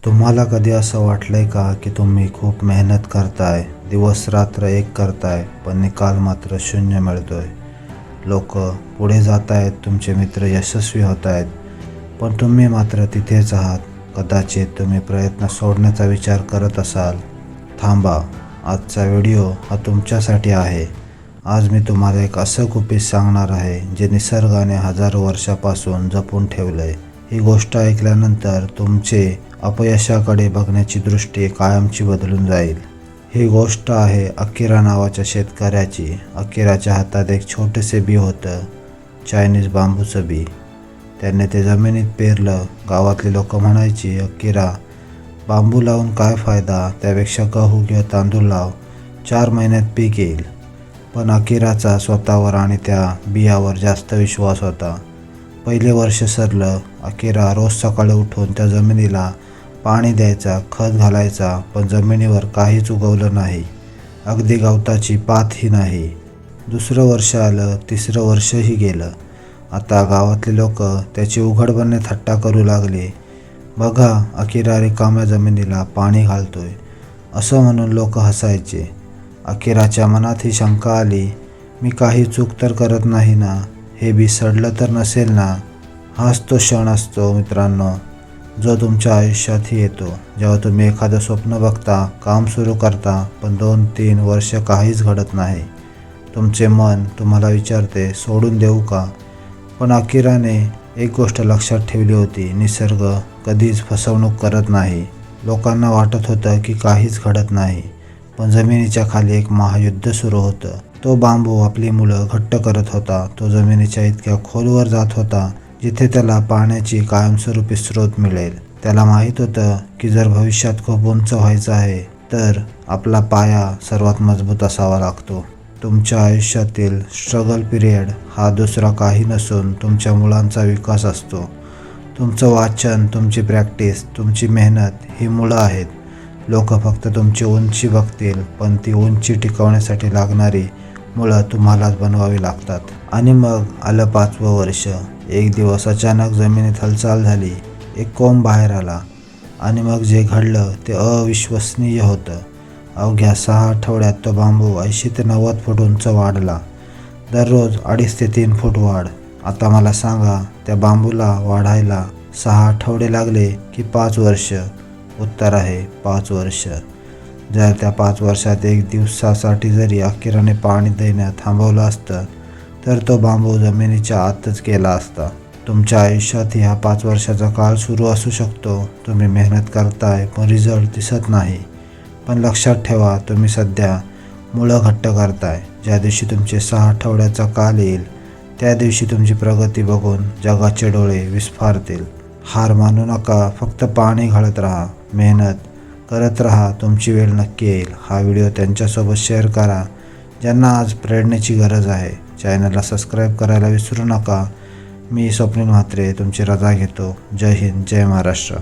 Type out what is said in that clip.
तुम्हाला कधी असं वाटलंय का की तुम्ही खूप मेहनत करताय, दिवस रात्र एक करताय, पण निकाल मात्र शून्य मिळतोय? लोक पुढे जात आहेत, तुमचे मित्र यशस्वी होत आहेत, पण तुम्ही मात्र तिथेच आहात. कदाचित तुम्ही प्रयत्न सोडण्याचा विचार करत असाल. थांबा, आजचा व्हिडिओ हा तुमच्यासाठी आहे. आज मी तुम्हाला एक असं गुपित सांगणार आहे जे निसर्गाने हजारो वर्षापासून जपून ठेवलंय. ही गोष्ट ऐकल्यानंतर तुमचे अपयशाकडे बघण्याची दृष्टी कायमची बदलून जाईल. ही गोष्ट आहे अकिरा नावाच्या शेतकऱ्याची. अकिराच्या हातात एक छोटेसे बी होतं, चायनीज बांबूचं बी. त्याने ते जमिनीत पेरलं. गावातली लोक म्हणायची, अकिरा, बांबू लावून काय फायदा, त्यापेक्षा गहू किंवा तांदूळ लाव, 4 महिन्यात पीक येईल. पण अकिराचा स्वतःवर आणि त्या बियावर जास्त विश्वास होता. पहिले वर्ष सरलं. अकिरा रोज सकाळी उठून त्या जमिनीला पाणी द्यायचा, खत घालायचा, पण जमिनीवर काहीच उगवलं नाही. अगदी गवताची पातही नाही. दुसरं वर्ष आलं, तिसरं वर्षही गेलं. आता गावातले लोक त्याची उघडपणे थट्टा करू लागले. बघा, अकिरा रिकाम्या जमिनीला पाणी घालतोय, असं म्हणून लोक हसायचे. अकिराच्या मनात ही शंका आली, मी काही चूक तर करत नाही ना? हे बी सडलं तर नसेल ना? हाच तो क्षण असतो मित्रांनो, जो तुमच्या आयुष्यातही येतो, जेव्हा तुम्ही एखादं स्वप्न बघता, काम सुरू करता, पण 2-3 वर्ष काहीच घडत नाही. तुमचे मन तुम्हाला विचारते, सोडून देऊ का? पण अकिराने एक गोष्ट लक्षात ठेवली होती, निसर्ग कधीच फसवणूक करत नाही. लोकांना वाटत होतं की काहीच घडत नाही, पण जमिनीच्या खाली एक महायुद्ध सुरू होतं. तो बांबू आपली मुलं घट्ट करत होता. तो जमिनीच्या इतक्या खोलवर जात होता जिथे त्याला पाण्याची कायमस्वरूपी स्रोत मिळेल. त्याला माहीत होतं की जर भविष्यात खूप उंच व्हायचं आहे तर आपला पाया सर्वात मजबूत असावा लागतो. तुमच्या आयुष्यातील स्ट्रगल पिरियड हा दुसरा काही नसून तुमच्या मुलांचा विकास असतो. तुमचं वाचन, तुमची प्रॅक्टिस, तुमची मेहनत ही मुळं आहेत. लोक फक्त तुमची उंची बघतील, पण ती उंची टिकवण्यासाठी लागणारी मुळं तुम्हालाच बनवावी लागतात. आणि मग आलं 5वं वर्ष. एक दिवस अचानक जमिनीत हालचाल झाली. एक कोंब बाहेर आला. आणि मग जे घडलं ते अविश्वसनीय होतं. अवघ्या 6 आठवड्यात तो बांबू 80 ते 90 फूट उंच वाढला. दररोज 2.5 ते 3 फूट वाढ. आता मला सांगा, त्या बांबूला वाढायला 6 आठवडे लागले की 5 वर्ष? उत्तर आहे 5 वर्ष. जर त्या 5 वर्षात 1 दिवसासाठी जरी अकिराने पाणी देणं थांबवलं असतं तर तो बांबू जमिनीच्या आतच गेला असता. तुमच्या आयुष्यातही हा 5 वर्षाचा काळ सुरू असू शकतो. तुम्ही मेहनत करताय, पण रिझल्ट दिसत नाही. पण लक्षात ठेवा, तुम्ही सध्या मुळं घट्ट करताय. ज्या दिवशी तुमचे 6 आठवड्याचा काल येईल त्या दिवशी तुमची प्रगती बघून जगाचे डोळे विस्फारतील. हार मानू नका, फक्त पाणी घालत राहा, मेहनत करत राहा, तुमची वेळ नक्की येईल. हा व्हिडिओ त्यांच्यासोबत शेअर करा ज्यांना आज प्रेरणेची गरज आहे. चॅनलला सबस्क्राईब करायला विसरू नका. मी स्वप्नील म्हात्रे तुमची रजा घेतो. जय हिंद, जय महाराष्ट्र.